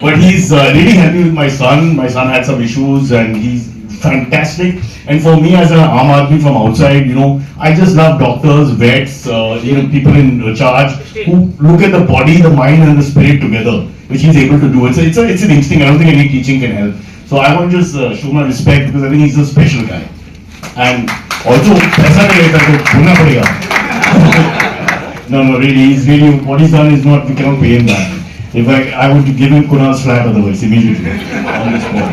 But he's really helping with my son. My son had some issues and he's fantastic. And for me as an Aam Aadmi from outside, I just love doctors, vets, people in charge who look at the body, the mind and the spirit together, which he's able to do. It's an instinct. I don't think any teaching can help. So I want to just show my respect because I think he's a special guy. And also, paisa nahi leta to bhulna padega. No, really, what he's done is not, we cannot pay him back. In fact, I would give him Kunal's flat otherwise, immediately, on the spot.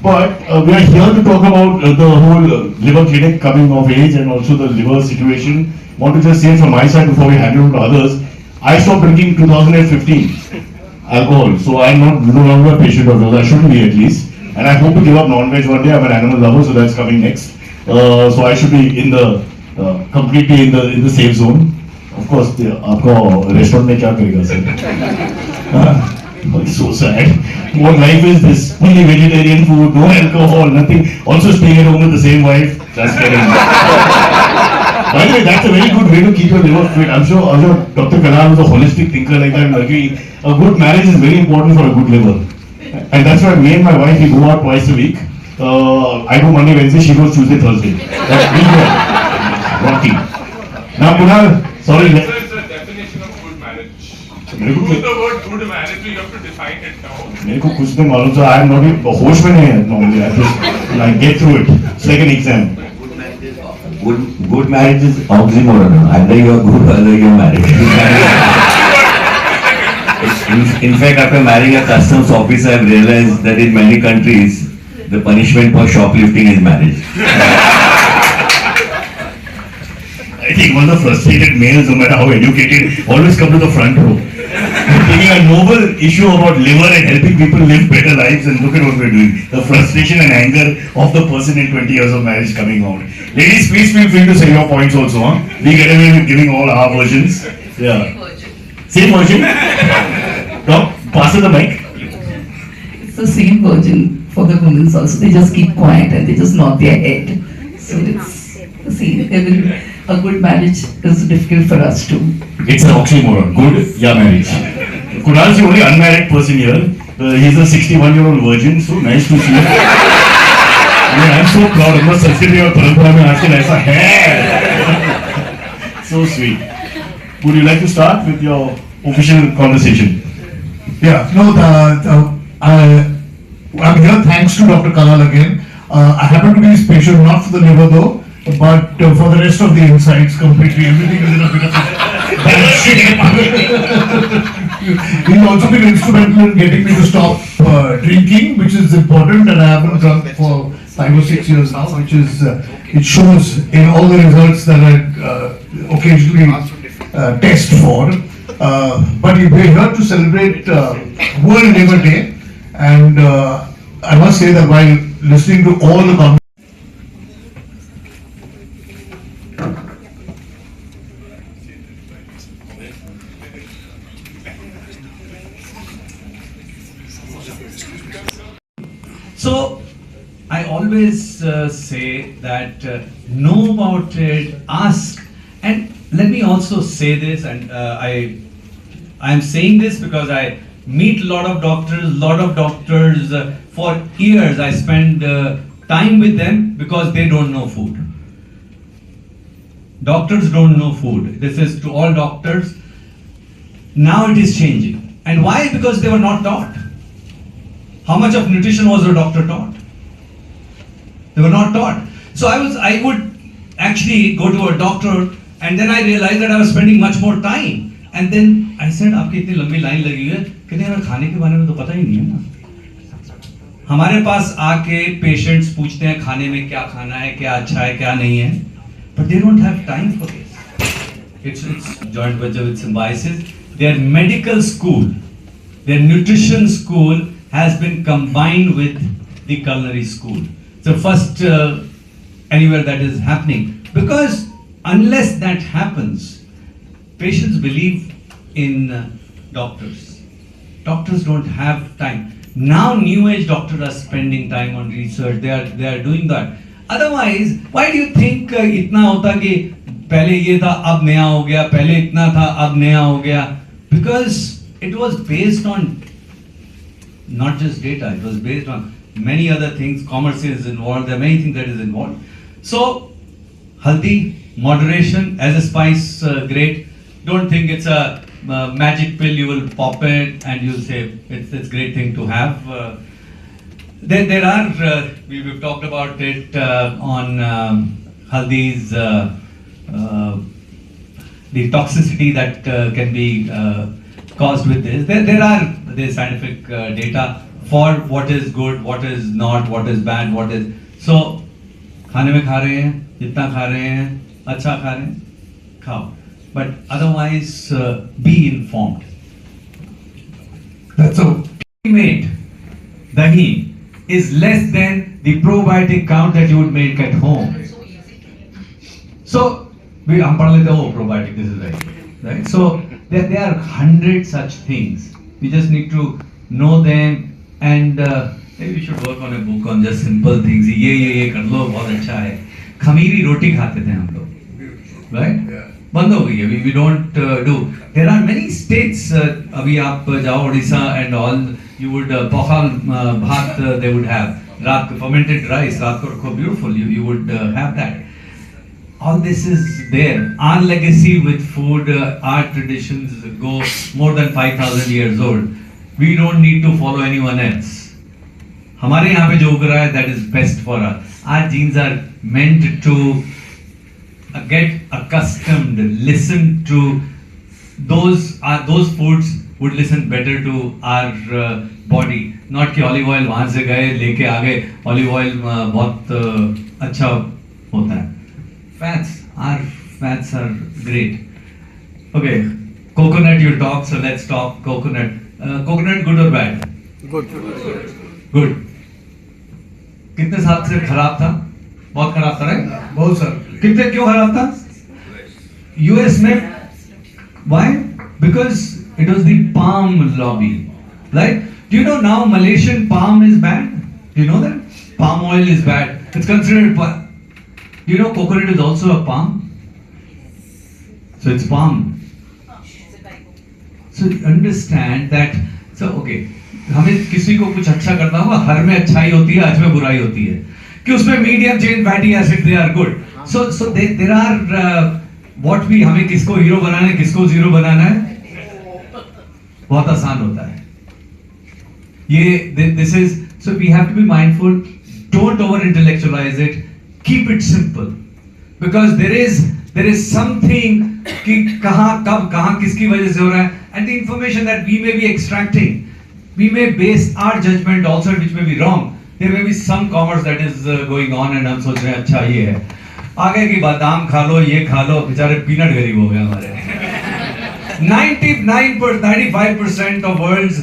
But we are here to talk about the whole liver clinic coming of age and also the liver situation. Want to just say from my side before we hand it over to others, I stopped drinking 2015 alcohol, so I'm no longer a patient of those. I shouldn't be at least. And I hope to give up non-veg one day. I'm an animal lover, so that's coming next. So I should be in the completely in the safe zone. Of course, आपको restaurant में क्या करेगा sir? It's so sad. What life is this? Fully vegetarian food, no alcohol, nothing. Also staying at home with the same wife. Just kidding. By the way, that's a very good way to keep your liver fit. I'm sure Dr. Kanal was a holistic thinker like that. A good marriage is very important for a good liver. And that's why me and my wife, we go out twice a week. I go Monday, Wednesday, she goes Tuesday, Thursday. That's really good. Rocky. Now, Kunal, sorry. It's the definition of good marriage. Use the word good marriage, you have to define it now. मेरे को कुछ नहीं मालूम, so I am not even होश में नहीं है normally. I just like get through it. It's like an exam. Good marriage is oxymoron. Either you are good or either you are married. In fact, after marrying a customs officer, I have realized that in many countries, the punishment for shoplifting is marriage. I think all the frustrated males, no matter how educated, always come to the front row. Taking a noble issue about liver and helping people live better lives, and look at what we're doing. The frustration and anger of the person in 20 years of marriage coming out. Ladies, please feel free to say your points also. Huh? We get away with giving all our versions. Yeah. Same version? Doc, pass her the mic. It's the same version for the women also. They just keep quiet and they just nod their head. So it's the same. Even a good marriage is difficult for us too. It's an oxymoron. Good, yeah, marriage. Kunal is the only unmarried person here. He's a 61-year-old virgin. So nice to see you. I'm so proud. I'm not Sanskrit or Parampara mein aajkal aisa hai. So sweet. Would you like to start with your official conversation? Yeah, no, I'm here thanks to Dr. Kanal again. I happen to be his patient, not for the liver though, but for the rest of the insides completely. Everything is in a bit of bad shape. He's also been instrumental in getting me to stop drinking, which is important, and I haven't drunk for 5 or 6 years now, which is, it shows in all the results that I occasionally test for. But we're here to celebrate World Liver Day, and I must say that while listening to all the comments, so I always say that know about it, ask, and let me also say this, and I'm saying this because I meet a lot of doctors. For years I spend time with them because they don't know food. Doctors don't know food. This is to all doctors. Now it is changing. And why? Because they were not taught. How much of nutrition was a doctor taught? They were not taught. So I would actually go to a doctor, and then I realized that I was spending much more time. And then I said, आपकी इतनी लंबी line लगी है, कहते हैं खाने के बारे में तो पता ही नहीं है ना. हमारे पास आके पेशेंट्स पूछते हैं खाने में क्या खाना है, क्या अच्छा है, क्या नहीं है, but they don't have time for this. It's joint venture with Symbiosis. Their medical school, their nutrition school has been combined with the culinary school. It's the first anywhere that is happening, because unless that happens, patients believe in doctors. Doctors don't have time. Now new age doctors are spending time on research. They are doing that. Otherwise, why do you think इतना होता कि पहले ये था अब नया हो गया, पहले इतना था अब नया हो गया? Because it was based on not just data, it was based on many other things. Commerce is involved, there are many things that is involved. So, haldi, moderation, as a spice, great. Don't think it's a magic pill, you will pop it and you'll say it's great thing to have. There are, we've talked about it on haldi's, the toxicity that can be caused with this. There's scientific data for what is good, what is not, what is bad, what is. So, खाने में खा रहे हैं, जितना खा रहे हैं, अच्छा खा रहे हैं, खाओ. But otherwise, be informed. That's all. Made dahi is less than the probiotic count that you would make at home. So, हम पढ़ लेते हैं, probiotic, this is right? So, there are 100 such things. We just need to know them, and maybe we should work on a book on just simple things. ये कर लो, बहुत अच्छा है. खमीरी रोटी खाते थे हम लोग, right? Yeah. बंद हो गई है. We don't do. There are many states. अभी आप जाओ Orissa and all, you would pokhal bhat they would have. रात को fermented rice, रात को रखो, beautiful. You would have that. All this is there. Our legacy with food, our traditions go more than 5,000 years old. We don't need to follow anyone else. हमारे यहाँ पे जो उग रहा है, that is best for us. Our genes are meant to get accustomed, listen to those foods would listen better to our body. Not कि olive oil वहाँ से गए लेके आ गए, olive oil बहुत अच्छा होता है. Fats, our fats are great. Okay, coconut you talk, so let's talk coconut. Coconut good or bad? Good. कितने साल से खराब था? बहुत खराब था, right? बहुत सर. कितने क्यों खराब था? US में why? Because it was the palm lobby, right? Do you know now Malaysian palm is banned? Do you know that? Palm oil is bad. It's considered. Do you know coconut is also a palm? So it's palm. So understand that. So okay, हमें किसी को कुछ अच्छा करना होगा, हर में अच्छाई होती है, आज में बुराई होती है. कि उसमें medium chain fatty acids they are good. So there are what we हमें किसको हीरो बनाना है, किसको जीरो बनाना है, बहुत आसान होता है. ये this is, so we have to be mindful. Don't over intellectualize it. Keep it simple, because there is something कि कहाँ कब कहाँ किसकी वजह से हो रहा है, and the information that we may be extracting, we may base our judgment also, which may be wrong. There may be some commerce that is going on, and हम सोच रहे हैं अच्छा ये है. आगे की बादाम खा लो, ये खा लो, बेचारे पीनट गरीब हो गए हमारे. 95% of world's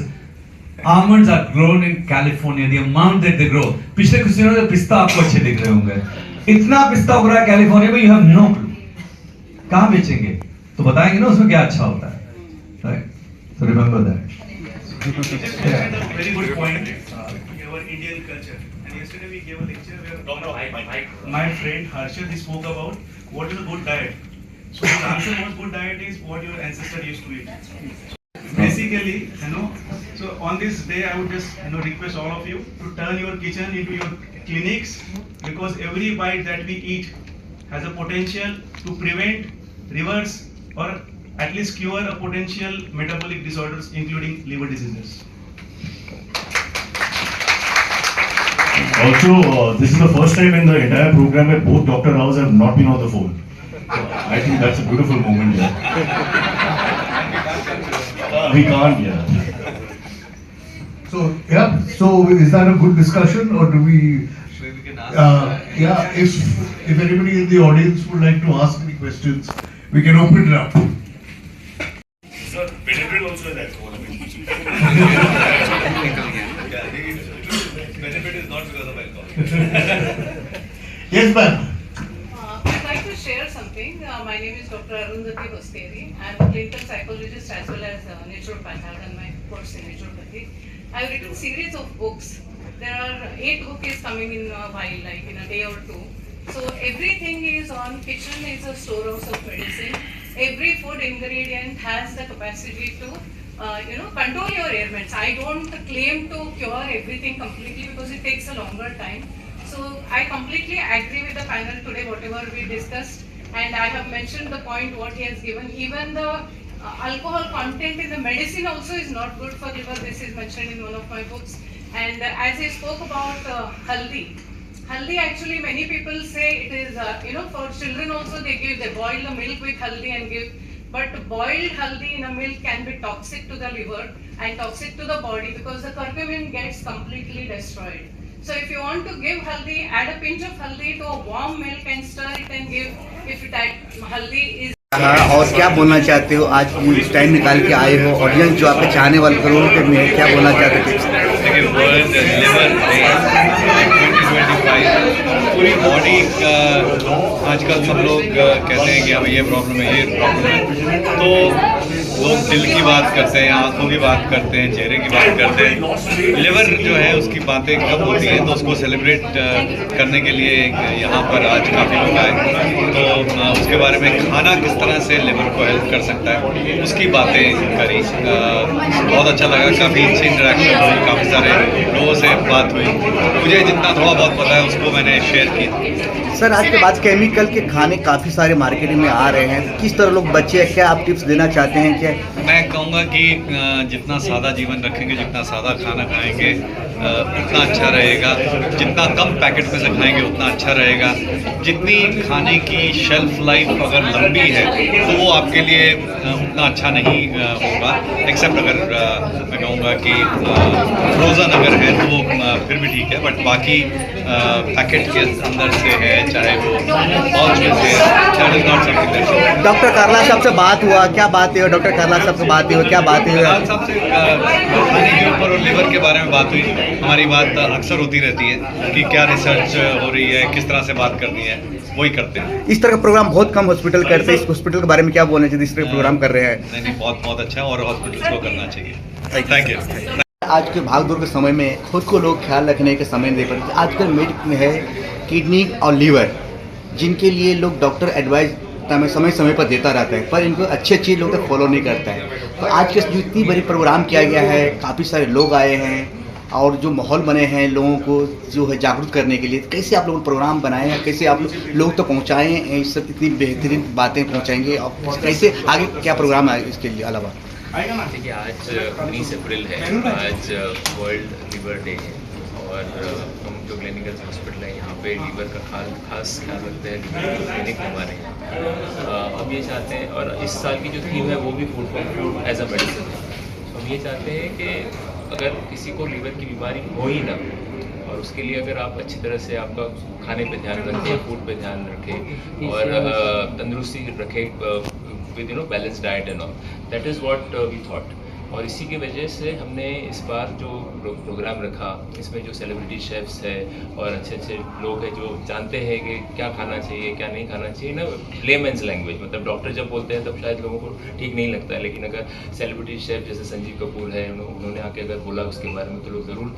almonds are grown in California. The amount that they grow. पिछले कुछ दिनों से पिस्ता आपको अच्छे दिख रहे होंगे. इतना पिस्ता उग रहा है कैलिफोर्निया में, you have no clue. कहाँ बेचेंगे? तो बताएंगे ना उसमें क्या अच्छा होता है. Right? So remember that. Yeah. Very good point. Our Indian culture. And yesterday we gave a lecture where my friend Harshad he spoke about what is a good diet. So his answer was good diet is what your ancestor used to eat. Basically, so on this day I would just request all of you to turn your kitchen into your clinics, because every bite that we eat has a potential to prevent, reverse, or at least cure a potential metabolic disorders including liver diseases. Also, this is the first time in the entire program where both Dr. Raos have not been on the phone. So I think that's a beautiful moment here. We can't, yeah. So, yeah, so is that a good discussion, or do we, yeah, if anybody in the audience would like to ask any questions, we can open it up. Sir, Benadryl also has alcohol. Benefit is not because of alcohol. Yes, ma'am. I'd like to share something. My name is Dr. Arundhati Bosteri. I'm a clinical psychologist as well as a naturopath. I've done my course in naturopathy. I've written series of books. There are 8 books coming in a while, like in a day or two. So everything is on kitchen is a storehouse of medicine. Every food ingredient has the capacity to control your ailments. I don't claim to cure everything completely because it takes a longer time. So I completely agree with the panel today, whatever we discussed, and I have mentioned the point what he has given. Even the alcohol content in the medicine also is not good for liver. This is mentioned in one of my books. And as he spoke about haldi. Haldi, actually many people say it is, for children also they boil the milk with haldi and give. But boiled haldi in a milk can be toxic to the liver and toxic to the body because the curcumin gets completely destroyed. So if you want to give haldi, add a pinch of haldi to a warm milk and stir it and give. If that haldi is और क्या बोलना चाहते हो आज time निकाल के आए हो ऑडियंस जो आपके चाहने वाले करोड़ों के में क्या बोलना चाहते थे? देखिए वर्ल्ड लिवर डे 2025 पूरी बॉडी का आजकल सब लोग कहते हैं कि हमें ये प्रॉब्लम है ये प्रॉब्लम है, तो लोग दिल की बात करते हैं, आंखों की बात करते हैं, चेहरे की बात करते हैं। लिवर जो है उसकी बातें कब होती हैं, तो उसको सेलिब्रेट करने के लिए यहाँ पर आज काफ़ी लोग आए, तो उसके बारे में खाना किस तरह से लिवर को हेल्प कर सकता है उसकी बातें करी। बहुत अच्छा लगा, काफ़ी अच्छी इंटरेक्शन हुई, काफ़ी सारे लोगों से बात हुई, मुझे जितना थोड़ा बहुत पता है उसको मैंने शेयर किया। सर आज के बाद केमिकल के खाने काफ़ी सारे मार्केटिंग में आ रहे हैं, किस तरह लोग बचे, क्या आप टिप्स देना चाहते हैं? क्या मैं कहूँगा कि जितना सादा जीवन रखेंगे, जितना सादा खाना खाएंगे उतना अच्छा रहेगा, जितना कम पैकेट में से खाएंगे उतना अच्छा रहेगा। जितनी खाने की शेल्फ लाइफ अगर लंबी है तो वो आपके लिए उतना अच्छा नहीं होगा, एक्सेप्ट अगर मैं कहूँगा कि फ्रोज़न अगर है तो वो फिर भी ठीक है, बट बाकी पैकेट के अंदर से है चाहे वो पाउच में say that is not something. Doctor करला साहब से बात हुआ, क्या बात है? डॉक्टर करला साहब से बात हुई, क्या बात है? करला साहब से खाने के ऊपर और लिवर के बारे में बात हुई। हमारी बात अक्सर होती रहती है कि क्या रिसर्च हो रही है, किस तरह से बात करनी है, वही करते हैं। इस तरह का प्रोग्राम बहुत कम हॉस्पिटल करते हैं, इस हॉस्पिटल के बारे में क्या बोलना चाहिए? इस तरह प्रोग्राम कर रहे हैं। नहीं, बहुत बहुत अच्छा और हॉस्पिटल्स को करना चाहिए। Thank you. आज के भागदौड़ के समय में खुद को लोग ख्याल रखने के समय दे पाते। आजकल मेडिक में है किडनी और लीवर, जिनके लिए लोग डॉक्टर एडवाइस समय समय पर देता रहता है, पर इनको अच्छे लोग तक फॉलो नहीं करता है। तो आज के जो इतनी बड़ी प्रोग्राम किया गया है, काफ़ी सारे लोग आए हैं और जो माहौल बने हैं लोगों को जो है जागरूक करने के लिए, कैसे आप लोग प्रोग्राम बनाए हैं, कैसे आप लोग तक पहुँचाएँ, इस सब इतनी बेहतरीन बातें पहुँचाएंगे और कैसे आगे क्या प्रोग्राम है इसके लिए अलावा? देखिए आज 19 अप्रैल है, आज वर्ल्ड लिवर डे है और हम जो क्लिनिकल हॉस्पिटल है यहाँ पे लीवर का खास ख्याल रखते हैं, लीवर क्लिनिक हमारे यहाँ। हम ये चाहते हैं और इस साल की जो थीम है वो भी food for food as a medicine है। हम ये चाहते हैं कि अगर किसी को लीवर की बीमारी हो ही ना और उसके लिए अगर आप अच्छी तरह से आपका खाने पे ध्यान रखें, फूड पे ध्यान रखें और तंदुरुस्ती रखें with balanced diet and all, that is what we thought। और इसी की वजह से हमने इस बार जो प्रोग्राम रखा, इसमें जो सेलिब्रिटी शेफ्स है और अच्छे लोग हैं जो जानते हैं कि क्या खाना चाहिए क्या नहीं खाना चाहिए ना, लेमन्स लैंग्वेज, मतलब डॉक्टर जब बोलते हैं तब शायद लोगों को ठीक नहीं लगता है, लेकिन अगर सेलिब्रिटी शेफ जैसे संजीव कपूर है उन्होंने आके अगर बोला उसके बारे में तो लोग ज़रूर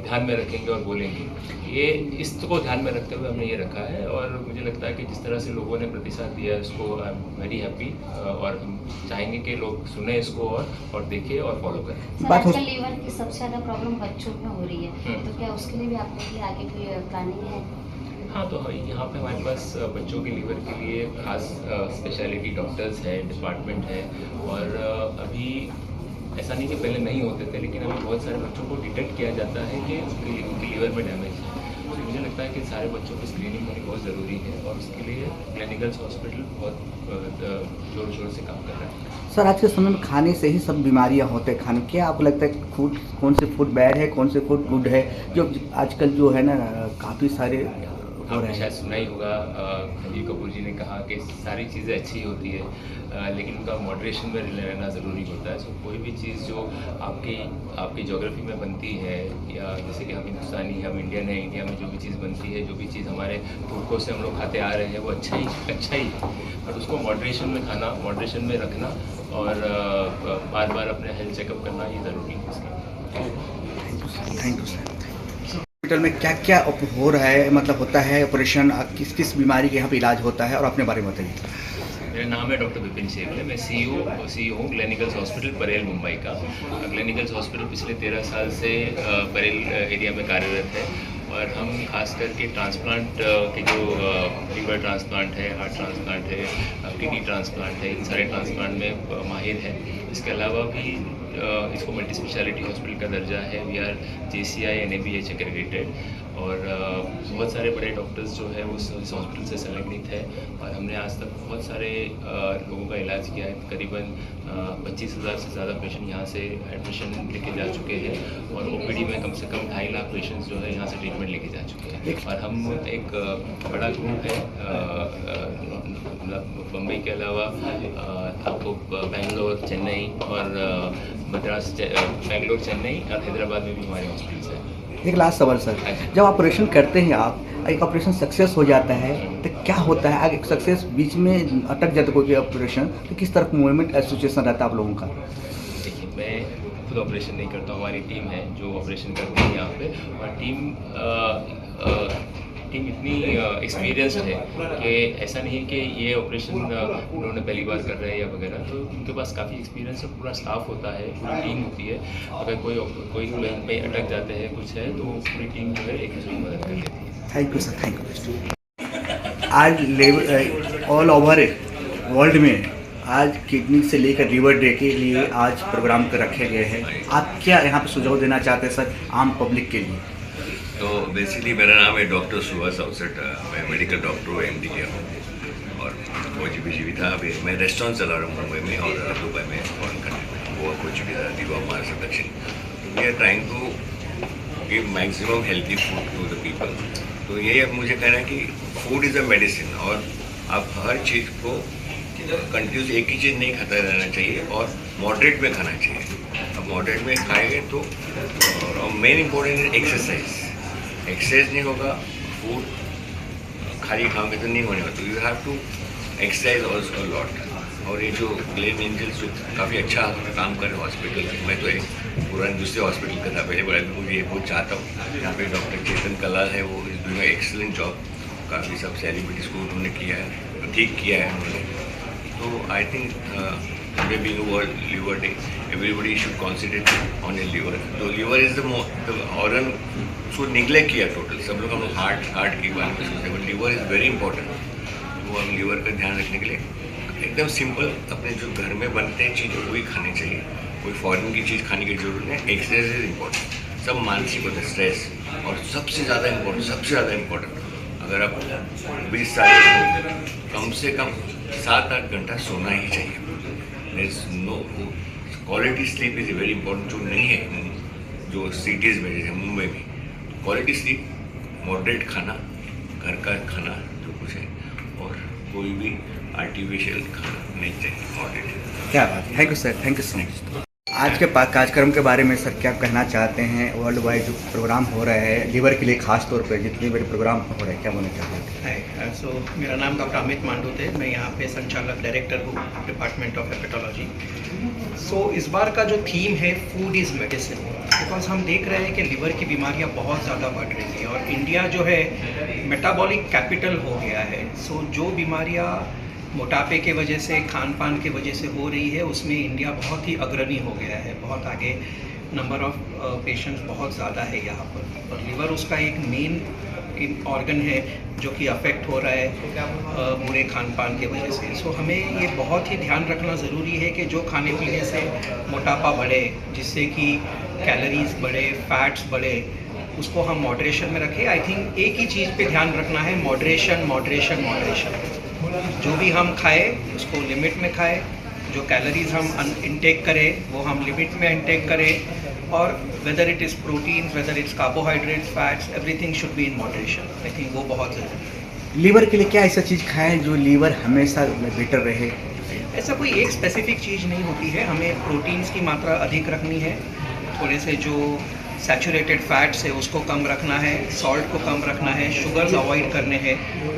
ध्यान में रखेंगे और बोलेंगे। ये इसको ध्यान में रखते हुए हमने ये रखा है और मुझे लगता है कि जिस तरह से लोगों ने प्रतिसाद दिया इसको आई एम वेरी हैप्पी और हम चाहेंगे कि लोग सुने इसको और देखें और फॉलो करें। आजकल लीवर की सबसे ज़्यादा प्रॉब्लम बच्चों में हो रही है, तो क्या उसके लिए भी आपके लिए आगे कोई प्लानिंग है? हाँ, तो यहाँ पे हमारे पास बच्चों के लीवर के लिए खास स्पेशलिटी डॉक्टर्स है, डिपार्टमेंट है और अभी ऐसा नहीं कि पहले नहीं होते थे, लेकिन अभी बहुत सारे बच्चों को डिटेक्ट किया जाता है कि उनके लीवर में डैमेज है। तो मुझे लगता है कि सारे बच्चों की स्क्रीनिंग होनी बहुत ज़रूरी है और उसके लिए क्लिनिकल हॉस्पिटल बहुत जोर शोर से काम कर रहा है। सर आज के समय में खाने से ही सब बीमारियां होते हैं, खाने क्या आपको लगता है फूड कौन से फूड बैड है, कौन से फूड गुड है? जो आजकल जो है ना काफ़ी सारे आपने शायद सुना ही होगा, संजीव कपूर जी ने कहा कि सारी चीज़ें अच्छी होती है लेकिन उनका मॉडरेशन में रहना ज़रूरी होता है। सो कोई भी चीज़ जो आपकी ज्योग्राफी में बनती है या जैसे कि हम हिंदुस्तानी हम इंडियन है, इंडिया में जो भी चीज़ बनती है, जो भी चीज़ हमारे पुरखों से हम लोग खाते आ रहे हैं वो अच्छा ही है, बट उसको मॉडरेशन में खाना, मॉडरेशन में रखना और बार बार अपने हेल्थ चेकअप करना ये ज़रूरी है इसके। Thank you sir. हॉस्पिटल में क्या क्या हो रहा है, मतलब होता है ऑपरेशन, किस किस बीमारी के यहाँ पे इलाज होता है और अपने बारे में बताइए। मेरा नाम है डॉक्टर विपिन शेखले। मैं सीईओ हूँ ग्लेनिकल्स हॉस्पिटल परेल मुंबई का। ग्लेनिकल्स हॉस्पिटल पिछले 13 साल से परेल एरिया में कार्यरत है और हम खास करके ट्रांसप्लांट के जो लीवर ट्रांसप्लांट है, हार्ट ट्रांसप्लांट है, किडनी ट्रांसप्लांट है, इन सारे ट्रांसप्लांट में माहिर हैं। इसके अलावा भी इसको मल्टी स्पेशलिटी हॉस्पिटल का दर्जा है। We are JCI NABH aggregated और बहुत सारे बड़े डॉक्टर्स जो है उस हॉस्पिटल से संलग्नित है और हमने आज तक बहुत सारे लोगों का इलाज किया है। करीबन 25,000 से ज़्यादा पेशेंट यहाँ से एडमिशन लेके जा चुके हैं और OPD में कम से कम 2.5 लाख पेशेंट्स जो है यहाँ से ट्रीटमेंट लेके जा चुके हैं। और हम एक बड़ा ग्रुप है, बम्बई के अलावा आपको बेंगलोर, चेन्नई और मद्रास, बेंगलोर, चेन्नई और हैदराबाद में भी हमारे हॉस्पिटल्स हैं। एक लास्ट सवाल सर, जब ऑपरेशन करते हैं आप, एक ऑपरेशन सक्सेस हो जाता है तो क्या होता है? अगर सक्सेस बीच में अटक जाता है कोई ऑपरेशन तो किस तरह मूवमेंट एसोसिएशन रहता है आप लोगों का? देखिए, मैं खुद ऑपरेशन नहीं करता हूँ, हमारी टीम है जो ऑपरेशन करती है यहाँ पे और टीम इतनी एक्सपीरियंस्ड है कि ऐसा नहीं है कि ये ऑपरेशन उन्होंने पहली बार कर रहे हैं या वगैरह, तो उनके पास काफ़ी एक्सपीरियंस है, पूरा स्टाफ होता है, पूरी टीम होती है। अगर कोई पे अटक जाते हैं कुछ है तो पूरी टीम जो है एक दूसरे की मदद कर देती है। Thank you sir, thank you. आज ऑल ओवर वर्ल्ड में आज किडनी से लेकर लिवर डे के लिए आज प्रोग्राम रखे गए हैं। आप क्या यहाँ पे सुझाव देना चाहते हैं सर आम पब्लिक के लिए? तो बेसिकली मेरा नाम है डॉक्टर सुभाष अवसट। मैं मेडिकल डॉक्टर हूँ, MD किया हूँ और OGPG भी था। अभी मैं रेस्टोरेंट चला रहा हूँ मुंबई में और दुबई में, फॉरेन कंट्री में, गोवा, कोचुकी, दीवा, महाराष्ट्र, दक्षिण। We are trying to give maximum healthy food to the people. तो यही अब मुझे कहना है कि फूड इज़ अ मेडिसिन और आप हर चीज़ को कंटिन्यूस एक ही चीज़ नहीं खाता रहना चाहिए और मॉडरेट में खाना चाहिए। अब मॉडरेट में खाएंगे तो मेन इम्पोर्टेंट है एक्सरसाइज। एक्सरसाइज नहीं होगा, फूड खाली खाओगे तो नहीं होने वाला, तो you have to exercise also lot. और ये जो ग्लेन एंजल्स जो काफ़ी अच्छा काम कर रहे हैं हॉस्पिटल में, मैं तो एक पुराने दूसरे हॉस्पिटल का था पहले, बड़ा मुझे ये बहुत चाहता हूँ। यहाँ पे डॉक्टर चेतन कलाल है, वो इज डूइंग एक्सीलेंट जॉब। काफ़ी सब सेलिब्रिटीज़ को उन्होंने किया है, ठीक किया है उन्होंने। तो I think today being World Liver Day, everybody should concentrate on a liver. तो liver is the organ उसको निगलेक्ट किया टोटल। सब लोग हम लोग हार्ट की बारे में सोचते हैं, but liver is very important. वो हम लिवर का ध्यान रखने के लिए एकदम सिंपल अपने जो घर में बनते हैं चीज़ वही खानी चाहिए, कोई फॉरेन की चीज़ खाने की जरूरत नहीं। एक्सरसाइज इज इम्पॉर्टेंट, सब मानसिक होता है, स्ट्रेस, और सबसे ज़्यादा इम्पोर्टेंट अगर आप 20 साल कम से कम 7-8 घंटा सोना ही चाहिए। There is no quality sleep is very important, जो नहीं है जो सिटीज़ में जैसे मुंबई में। क्वालिटी स्लीप, मॉडरेट खाना, घर का खाना जो कुछ है, और कोई भी आर्टिफिशियल खाना नहीं चाहिए, मॉडरेट। क्या बात है, thank you sir, thank you so much. आज के कार्यक्रम के बारे में सर क्या कहना चाहते हैं? वर्ल्ड वाइड जो प्रोग्राम हो रहा है लिवर के लिए, खास तौर पर जितने बड़े प्रोग्राम हो रहे हैं, क्या बोलना चाहते हैं? सो मेरा नाम डॉक्टर अमित मांडूत है, मैं यहाँ पे संचालक डायरेक्टर हूँ डिपार्टमेंट ऑफ हेपेटोलॉजी। सो इस बार का जो थीम है फूड इज़ मेडिसिन, बिकॉज हम देख रहे हैं कि लिवर की बीमारियाँ बहुत ज़्यादा बढ़ रही है और इंडिया जो है मेटाबॉलिक कैपिटल हो गया है। सो जो बीमारियाँ मोटापे के वजह से, खान पान के वजह से हो रही है, उसमें इंडिया बहुत ही अग्रणी हो गया है, बहुत आगे। नंबर ऑफ पेशेंट्स बहुत ज़्यादा है यहाँ पर, और लिवर उसका एक मेन ऑर्गन है जो कि अफेक्ट हो रहा है बुरे खान पान के वजह से। सो हमें ये बहुत ही ध्यान रखना ज़रूरी है कि जो खाने पीने से मोटापा बढ़े, जिससे कि कैलोरीज बढ़े, फैट्स बढ़े, उसको हम मॉडरेशन में रखें। आई थिंक एक ही चीज़ पे ध्यान रखना है, मॉडरेशन मॉडरेशन मॉडरेशन। जो भी हम खाए उसको लिमिट में खाए, जो कैलोरीज हम इनटेक करें वो हम लिमिट में इनटेक करें, और whether it is protein, whether it's carbohydrates, fats, everything should be in moderation. I think वो बहुत ज़रूरी है। लीवर के लिए क्या ऐसा चीज़ खाएं जो लीवर हमेशा बेटर रहे? ऐसा कोई एक स्पेसिफिक चीज़ नहीं होती है, हमें प्रोटीन्स की मात्रा अधिक रखनी है, थोड़े से जो सैचुरेटेड फैट्स है उसको कम रखना है, सॉल्ट को कम रखना है, शुगर्स अवॉइड करने हैं,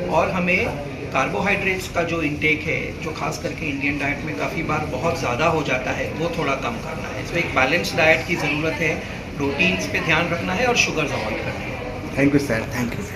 और हमें कार्बोहाइड्रेट्स का जो इंटेक है, जो खास करके इंडियन डाइट में काफ़ी बार बहुत ज़्यादा हो जाता है, वो थोड़ा कम करना है। तो एक बैलेंस डाइट की ज़रूरत है, प्रोटीन्स पे ध्यान रखना है और शुगर्स अवॉइड करनी है। Thank you sir, thank you.